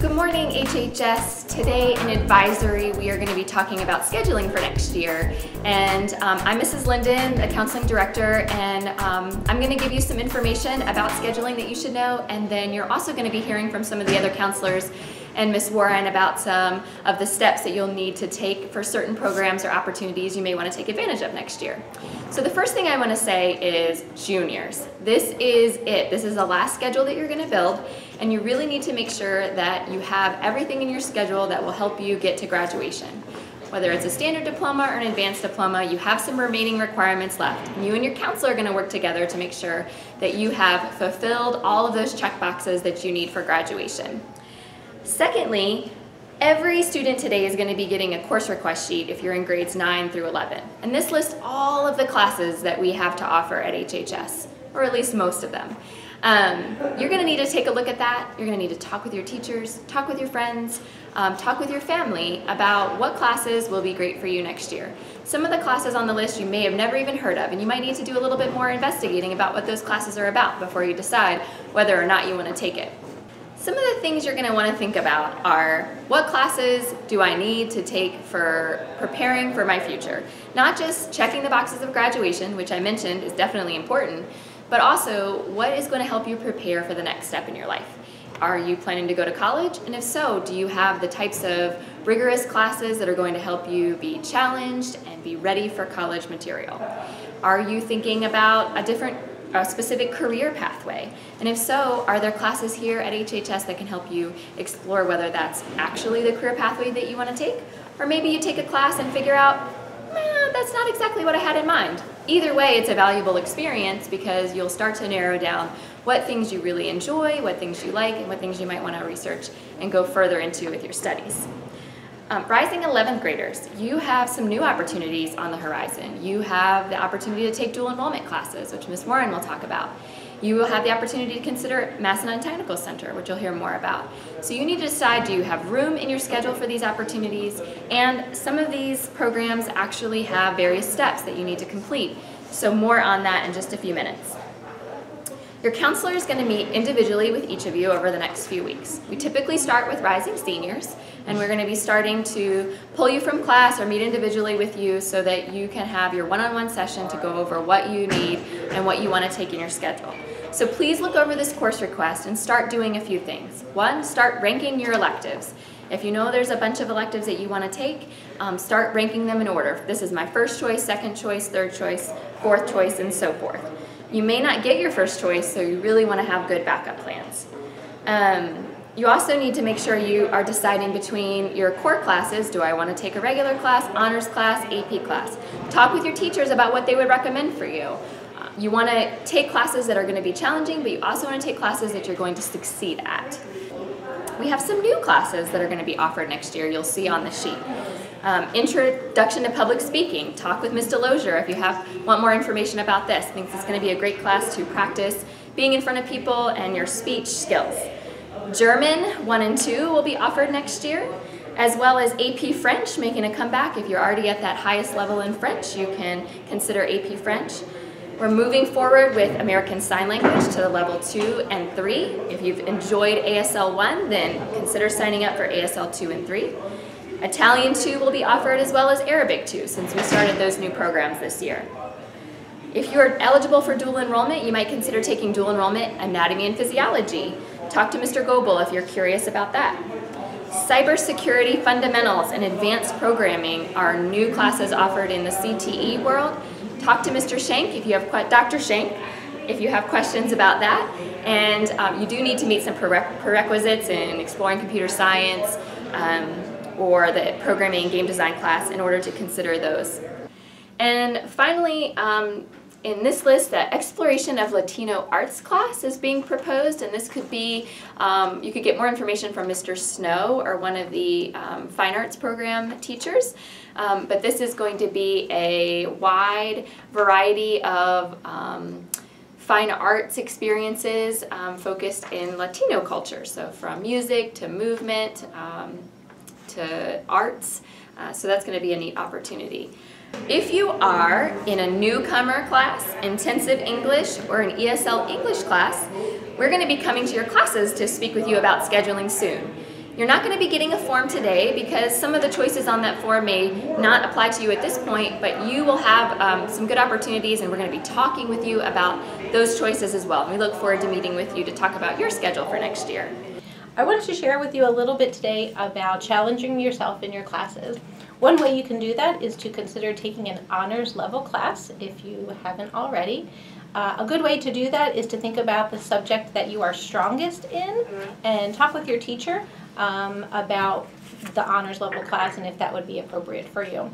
Good morning, HHS. Today in advisory, we are going to be talking about scheduling for next year. And I'm Mrs. Linden, the counseling director, and I'm going to give you some information about scheduling that you should know, and then you're also going to be hearing from some of the other counselors and Ms. Warren about some of the steps that you'll need to take for certain programs or opportunities you may want to take advantage of next year. So the first thing I want to say is juniors. This is it. This is the last schedule that you're going to build, and you really need to make sure that you have everything in your schedule that will help you get to graduation. Whether it's a standard diploma or an advanced diploma, you have some remaining requirements left. And you and your counselor are going to work together to make sure that you have fulfilled all of those check boxes that you need for graduation. Secondly, every student today is going to be getting a course request sheet if you're in grades 9 through 11. And this lists all of the classes that we have to offer at HHS, or at least most of them. You're going to need to take a look at that. You're going to need to talk with your teachers, talk with your friends, talk with your family about what classes will be great for you next year. Some of the classes on the list you may have never even heard of, and you might need to do a little bit more investigating about what those classes are about before you decide whether or not you want to take it. Some of the things you're going to want to think about are, what classes do I need to take for preparing for my future? Not just checking the boxes of graduation, which I mentioned is definitely important, but also what is going to help you prepare for the next step in your life. Are you planning to go to college? And if so, do you have the types of rigorous classes that are going to help you be challenged and be ready for college material? Are you thinking about a specific career pathway? And if so, are there classes here at HHS that can help you explore whether that's actually the career pathway that you want to take? Or maybe you take a class and figure out, that's not exactly what I had in mind. Either way, it's a valuable experience because you'll start to narrow down what things you really enjoy, what things you like, and what things you might want to research and go further into with your studies. Rising 11th graders, you have some new opportunities on the horizon. You have the opportunity to take dual enrollment classes, which Ms. Warren will talk about. You will have the opportunity to consider Macedon Technical Center, which you'll hear more about. So you need to decide, do you have room in your schedule for these opportunities? And some of these programs actually have various steps that you need to complete. So more on that in just a few minutes. Your counselor is going to meet individually with each of you over the next few weeks. We typically start with rising seniors, and we're going to be starting to pull you from class or meet individually with you so that you can have your one-on-one session to go over what you need and what you want to take in your schedule. So please look over this course request and start doing a few things. One, start ranking your electives. If you know there's a bunch of electives that you want to take, start ranking them in order. This is my first choice, second choice, third choice, fourth choice, and so forth. You may not get your first choice, so you really want to have good backup plans. You also need to make sure you are deciding between your core classes. Do I want to take a regular class, honors class, AP class? Talk with your teachers about what they would recommend for you. You want to take classes that are going to be challenging, but you also want to take classes that you're going to succeed at. We have some new classes that are going to be offered next year, you'll see on the sheet. Introduction to Public Speaking. Talk with Ms. Delosier if you want more information about this. I think this is going to be a great class to practice being in front of people and your speech skills. German 1 and 2 will be offered next year, as well as AP French making a comeback. If you're already at that highest level in French, you can consider AP French. We're moving forward with American Sign Language to the level 2 and 3. If you've enjoyed ASL 1, then consider signing up for ASL 2 and 3. Italian 2 will be offered, as well as Arabic 2, since we started those new programs this year. If you're eligible for dual enrollment, you might consider taking dual enrollment Anatomy and Physiology. Talk to Mr. Goebel if you're curious about that. Cybersecurity Fundamentals and Advanced Programming are new classes offered in the CTE world. Talk to Mr. Shank if you have Dr. Shank if you have questions about that. And you do need to meet some prerequisites in exploring computer science or the programming and game design class in order to consider those. And finally, in this list, the Exploration of Latino Arts class is being proposed, and this could be, you could get more information from Mr. Snow or one of the Fine Arts program teachers, but this is going to be a wide variety of fine arts experiences focused in Latino culture, so from music to movement to arts, so that's going to be a neat opportunity. If you are in a newcomer class, intensive English, or an ESL English class, we're going to be coming to your classes to speak with you about scheduling soon. You're not going to be getting a form today because some of the choices on that form may not apply to you at this point, but you will have some good opportunities, and we're going to be talking with you about those choices as well. We look forward to meeting with you to talk about your schedule for next year. I wanted to share with you a little bit today about challenging yourself in your classes. One way you can do that is to consider taking an honors level class if you haven't already. A good way to do that is to think about the subject that you are strongest in and talk with your teacher about the honors level class and if that would be appropriate for you.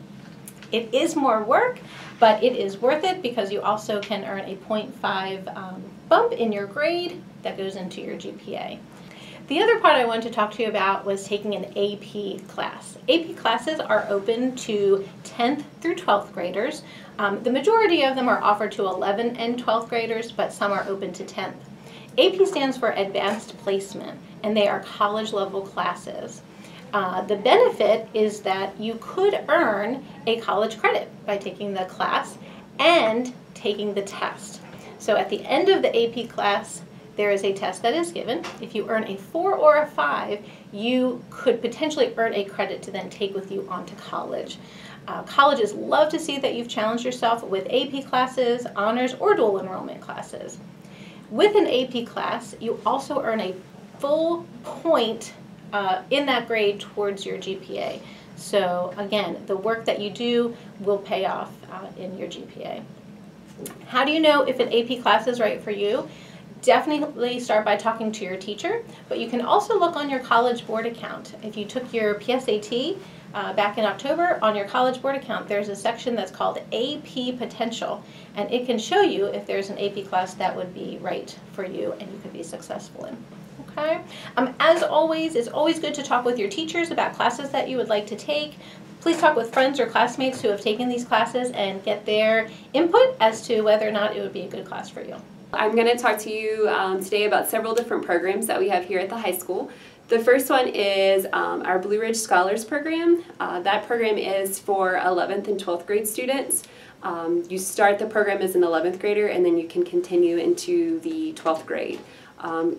It is more work, but it is worth it because you also can earn a 0.5 bump in your grade that goes into your GPA. The other part I wanted to talk to you about was taking an AP class. AP classes are open to 10th through 12th graders. The majority of them are offered to 11th and 12th graders, but some are open to 10th. AP stands for Advanced Placement, and they are college level classes. The benefit is that you could earn a college credit by taking the class and taking the test. So at the end of the AP class, there is a test that is given. If you earn a 4 or a 5, you could potentially earn a credit to then take with you onto college. Colleges love to see that you've challenged yourself with AP classes, honors, or dual enrollment classes. With an AP class, you also earn a full point in that grade towards your GPA. So again, the work that you do will pay off in your GPA. How do you know if an AP class is right for you? Definitely start by talking to your teacher, but you can also look on your College Board account. If you took your PSAT back in October, on your College Board account there's a section that's called AP Potential, and it can show you if there's an AP class that would be right for you and you could be successful in. Okay? As always, it's always good to talk with your teachers about classes that you would like to take. Please talk with friends or classmates who have taken these classes and get their input as to whether or not it would be a good class for you. I'm going to talk to you today about several different programs that we have here at the high school. The first one is our Blue Ridge Scholars Program. That program is for 11th and 12th grade students. You start the program as an 11th grader and then you can continue into the 12th grade.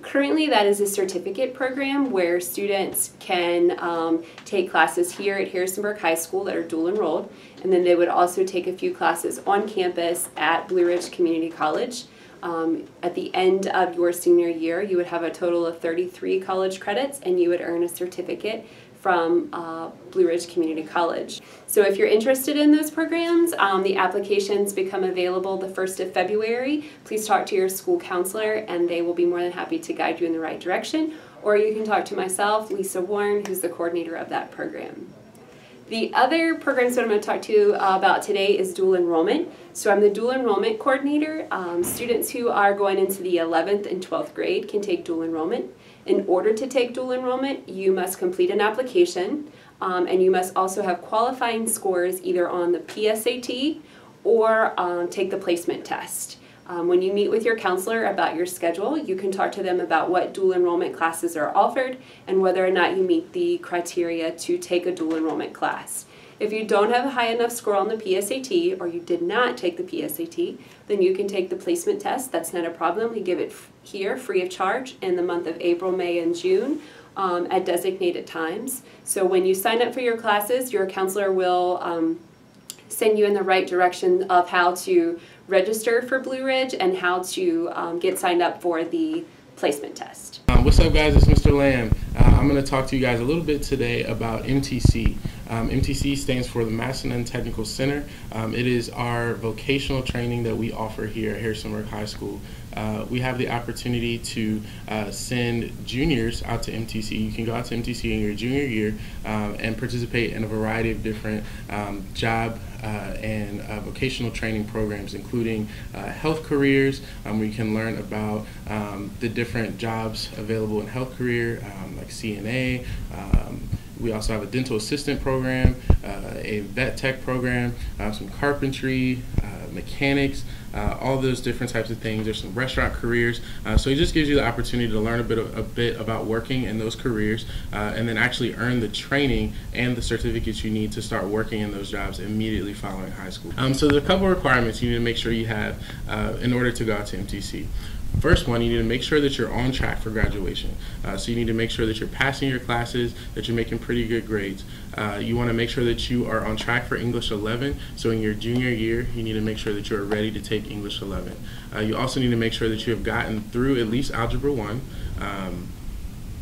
Currently that is a certificate program where students can take classes here at Harrisonburg High School that are dual enrolled, and then they would also take a few classes on campus at Blue Ridge Community College. At the end of your senior year, you would have a total of 33 college credits and you would earn a certificate from Blue Ridge Community College. So if you're interested in those programs, the applications become available the 1st of February. Please talk to your school counselor and they will be more than happy to guide you in the right direction. Or you can talk to myself, Lisa Warren, who's the coordinator of that program. The other programs that I'm going to talk to you about today is dual enrollment. So I'm the dual enrollment coordinator. Students who are going into the 11th and 12th grade can take dual enrollment. In order to take dual enrollment, you must complete an application and you must also have qualifying scores either on the PSAT or take the placement test. When you meet with your counselor about your schedule, you can talk to them about what dual enrollment classes are offered and whether or not you meet the criteria to take a dual enrollment class. If you don't have a high enough score on the PSAT or you did not take the PSAT, then you can take the placement test. That's not a problem. We give it here free of charge in the month of April, May, and June at designated times. So when you sign up for your classes, your counselor will send you in the right direction of how to register for Blue Ridge and how to get signed up for the placement test. What's up guys, it's Mr. Lamb. I'm going to talk to you guys a little bit today about MTC. MTC stands for the Macedon Technical Center. It is our vocational training that we offer here at Harrisonburg High School. We have the opportunity to send juniors out to MTC. You can go out to MTC in your junior year and participate in a variety of different job and vocational training programs, including health careers, where you can learn about the different jobs available in health career, like CNA. We also have a dental assistant program, a vet tech program, some carpentry, mechanics, all those different types of things. There's some restaurant careers. So it just gives you the opportunity to learn a bit about working in those careers and then actually earn the training and the certificates you need to start working in those jobs immediately following high school. So there's a couple of requirements you need to make sure you have in order to go out to MTC. First one, you need to make sure that you're on track for graduation. So you need to make sure that you're passing your classes, that you're making pretty good grades. You want to make sure that you are on track for English 11. So in your junior year, you need to make sure that you are ready to take English 11. You also need to make sure that you have gotten through at least Algebra 1.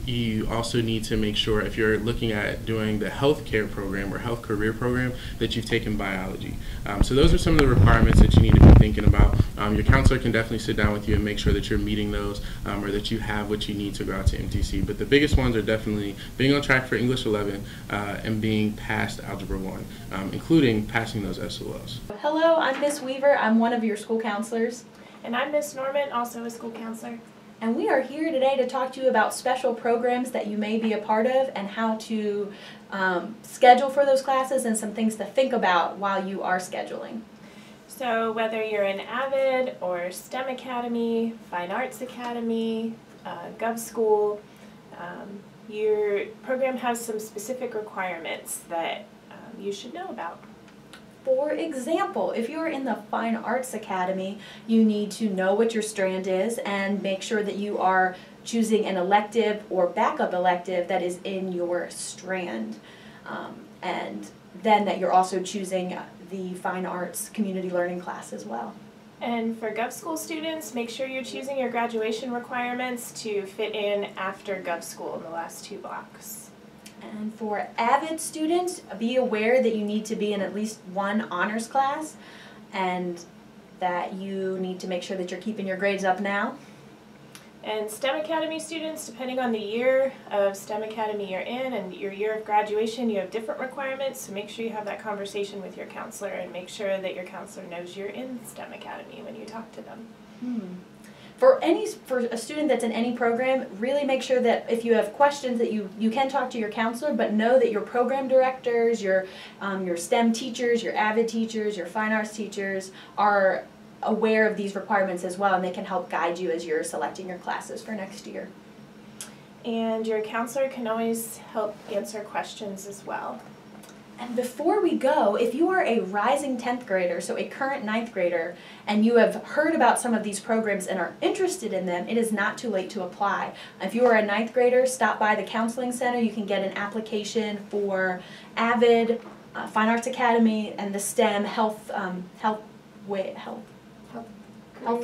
You also need to make sure, if you're looking at doing the healthcare program or health career program, that you've taken biology. So those are some of the requirements that you need to be thinking about. Your counselor can definitely sit down with you and make sure that you're meeting those, or that you have what you need to go out to MTC. But the biggest ones are definitely being on track for English 11 and being past Algebra 1, including passing those SOLs. Hello, I'm Miss Weaver. I'm one of your school counselors. And I'm Miss Norman, also a school counselor. And we are here today to talk to you about special programs that you may be a part of and how to schedule for those classes and some things to think about while you are scheduling. So whether you're in AVID or STEM Academy, Fine Arts Academy, Gov School, your program has some specific requirements that you should know about. For example, if you're in the Fine Arts Academy, you need to know what your strand is and make sure that you are choosing an elective or backup elective that is in your strand. And then that you're also choosing the Fine Arts Community Learning class as well. And for Gov School students, make sure you're choosing your graduation requirements to fit in after Gov School in the last 2 blocks. And for AVID students, be aware that you need to be in at least one honors class and that you need to make sure that you're keeping your grades up now. And STEM Academy students, depending on the year of STEM Academy you're in and your year of graduation, you have different requirements, so make sure you have that conversation with your counselor and make sure that your counselor knows you're in STEM Academy when you talk to them. For a student that's in any program, really make sure that if you have questions that you can talk to your counselor, but know that your program directors, your STEM teachers, your AVID teachers, your Fine Arts teachers are aware of these requirements as well, and they can help guide you as you're selecting your classes for next year. And your counselor can always help answer questions as well. And before we go, if you are a rising 10th grader, so a current 9th grader, and you have heard about some of these programs and are interested in them, it is not too late to apply. If you are a 9th grader, stop by the Counseling Center. You can get an application for AVID, Fine Arts Academy, and the STEM Health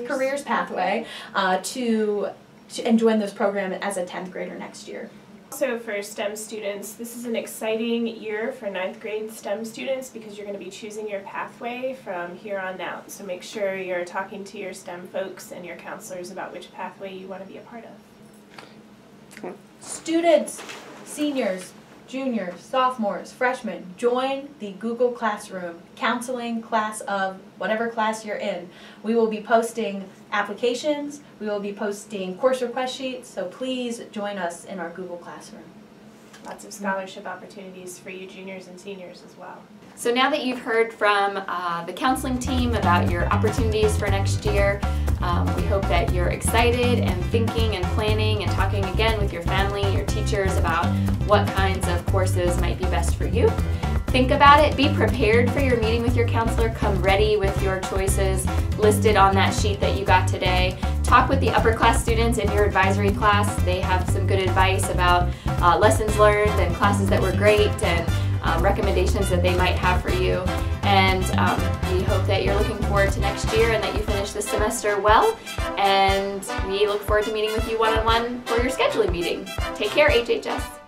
Careers Pathway and join those programs as a 10th grader next year. Also for STEM students, this is an exciting year for 9th grade STEM students because you're going to be choosing your pathway from here on out. So make sure you're talking to your STEM folks and your counselors about which pathway you want to be a part of. Students, seniors, juniors, sophomores, freshmen, join the Google Classroom counseling class of whatever class you're in. We will be posting applications, we will be posting course request sheets, so please join us in our Google Classroom. Lots of scholarship opportunities for you juniors and seniors as well. So now that you've heard from the counseling team about your opportunities for next year, we hope that you're excited and thinking and planning and talking again with your family, your teachers about what kinds of courses might be best for you. Think about it, be prepared for your meeting with your counselor, come ready with your choices listed on that sheet that you got today. Talk with the upper class students in your advisory class. They have some good advice about lessons learned and classes that were great and recommendations that they might have for you. And we hope that you're looking forward to next year and that you finish this semester well. And we look forward to meeting with you one-on-one for your scheduling meeting. Take care, HHS.